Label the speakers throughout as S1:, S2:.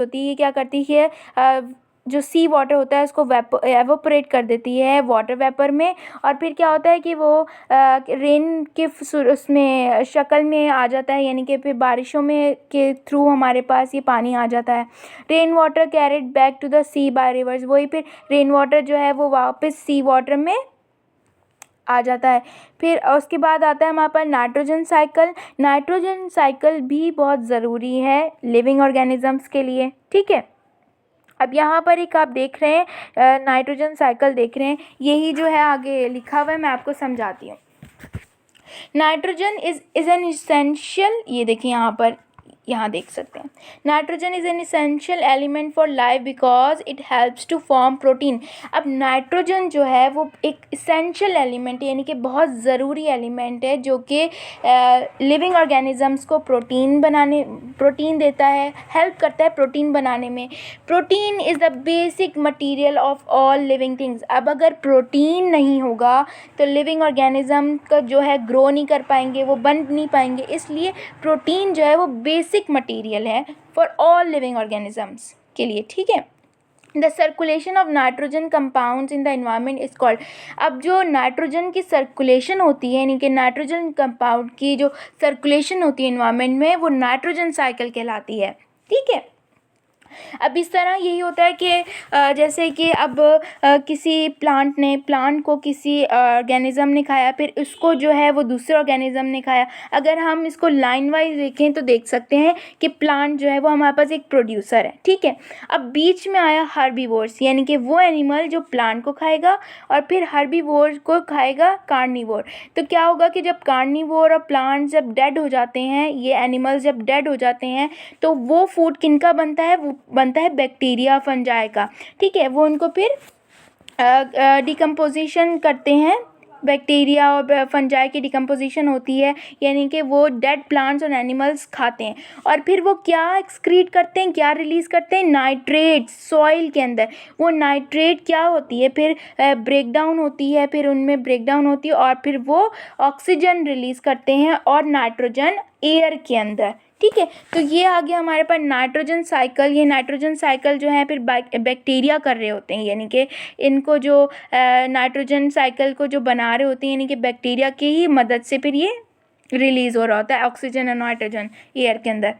S1: होती है, ये क्या करती है, जो सी वाटर होता है उसको एवोपरेट कर देती है वाटर वेपर में, और फिर क्या होता है कि वो रेन के उसमें शक्ल में आ जाता है, यानी कि फिर बारिशों में के थ्रू हमारे पास ये पानी आ जाता है। Rain water carried back to the sea by rivers, वही फिर रेन वाटर जो है वो वापस सी वाटर में आ जाता है। फिर उसके बाद आता है हमारे पास नाइट्रोजन साइकिल। नाइट्रोजन साइकिल भी बहुत ज़रूरी है लिविंग ऑर्गेनिजम्स के लिए, ठीक है। अब यहाँ पर एक आप देख रहे हैं नाइट्रोजन साइकिल देख रहे हैं, यही जो है आगे लिखा हुआ है, मैं आपको समझाती हूँ। नाइट्रोजन इज एन इसेंशियल, ये देखिए यहाँ देख सकते हैं, nitrogen is an essential element for life because it helps to form protein. अब नाइट्रोजन जो है वो एक इसेंशियल एलिमेंट यानी कि बहुत ज़रूरी एलिमेंट है जो कि लिविंग ऑर्गेनिजम्स को प्रोटीन देता है, हेल्प करता है प्रोटीन बनाने में। Protein is the basic material of all living things. अब अगर प्रोटीन नहीं होगा तो लिविंग ऑर्गेनिज्म का जो है ग्रो नहीं कर पाएंगे, वो बन नहीं पाएंगे, इसलिए प्रोटीन जो है वो बेसिक मटेरियल है फॉर ऑल लिविंग ऑर्गेनिजम्स के लिए, ठीक है। The circulation of nitrogen compounds in the environment is called. अब जो नाइट्रोजन की सर्कुलेशन होती है यानी कि नाइट्रोजन कंपाउंड की जो सर्कुलेशन होती है इन्वायरमेंट में, वो नाइट्रोजन साइकिल कहलाती है, ठीक है। अब इस तरह यही होता है कि जैसे कि अब किसी प्लांट को किसी ऑर्गेनिज्म ने खाया, फिर उसको जो है वो दूसरे ऑर्गेनिज्म ने खाया। अगर हम इसको लाइन वाइज देखें तो देख सकते हैं कि प्लांट जो है वो हमारे पास एक प्रोड्यूसर है, ठीक है। अब बीच में आया हर्बीवोर्स यानी कि वो एनिमल जो प्लांट को खाएगा, और फिर हर्बीवोर को खाएगा कार्निवोर। तो क्या होगा कि जब कार्निवोर और प्लांट जब डेड हो जाते हैं, ये एनिमल्स जब डेड हो जाते हैं, तो वो फूड किनका बनता है, वो बनता है बैक्टीरिया फंजाई का, ठीक है। वो उनको फिर डिकम्पोजिशन करते हैं, बैक्टीरिया और फंजाई की डिकम्पोजिशन होती है, यानी कि वो डेड प्लांट्स और एनिमल्स खाते हैं, और फिर वो क्या एक्सक्रीट करते हैं, क्या रिलीज़ करते हैं, नाइट्रेट सॉइल के अंदर। वो नाइट्रेट क्या होती है, फिर ब्रेकडाउन होती है, फिर उनमें ब्रेकडाउन होती है, और फिर वो ऑक्सीजन रिलीज़ करते हैं और नाइट्रोजन एयर के अंदर, ठीक है। तो ये आ गया हमारे पास नाइट्रोजन साइकिल। ये नाइट्रोजन साइकिल जो है फिर बैक्टीरिया कर रहे होते हैं, यानी कि इनको जो नाइट्रोजन साइकिल को जो बना रहे होते हैं, यानी कि बैक्टीरिया की ही मदद से फिर ये रिलीज़ हो रहा होता है ऑक्सीजन और नाइट्रोजन एयर के अंदर,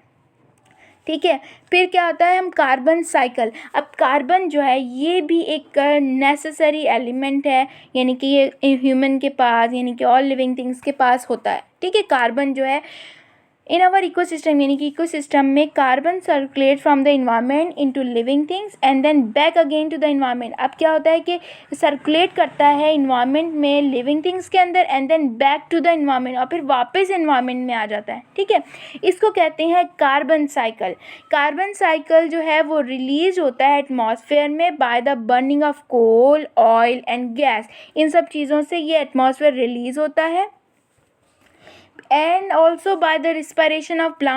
S1: ठीक है। फिर क्या होता है हम कार्बन साइकिल। अब कार्बन जो है ये भी एक नेसेसरी एलिमेंट है, यानी कि ये ह्यूमन के पास यानी कि ऑल लिविंग थिंग्स के पास होता है, ठीक है। कार्बन जो है इन आवर इकोसिस्टम यानी कि इकोसिस्टम में carbon circulate from the environment into living things and then back again to the environment. अब क्या होता है कि सर्कुलेट करता है इन्वायरमेंट में लिविंग थिंग्स के अंदर and then back to the environment, और फिर वापस इन्वायरमेंट में आ जाता है, ठीक है। इसको कहते हैं कार्बन साइकिल। कार्बन साइकिल जो है वो रिलीज होता है एटमॉस्फेयर में by the burning of coal, oil and gas. इन सब चीज़ों से ये एटमॉस्फेयर रिलीज होता है, and also by the respiration of plants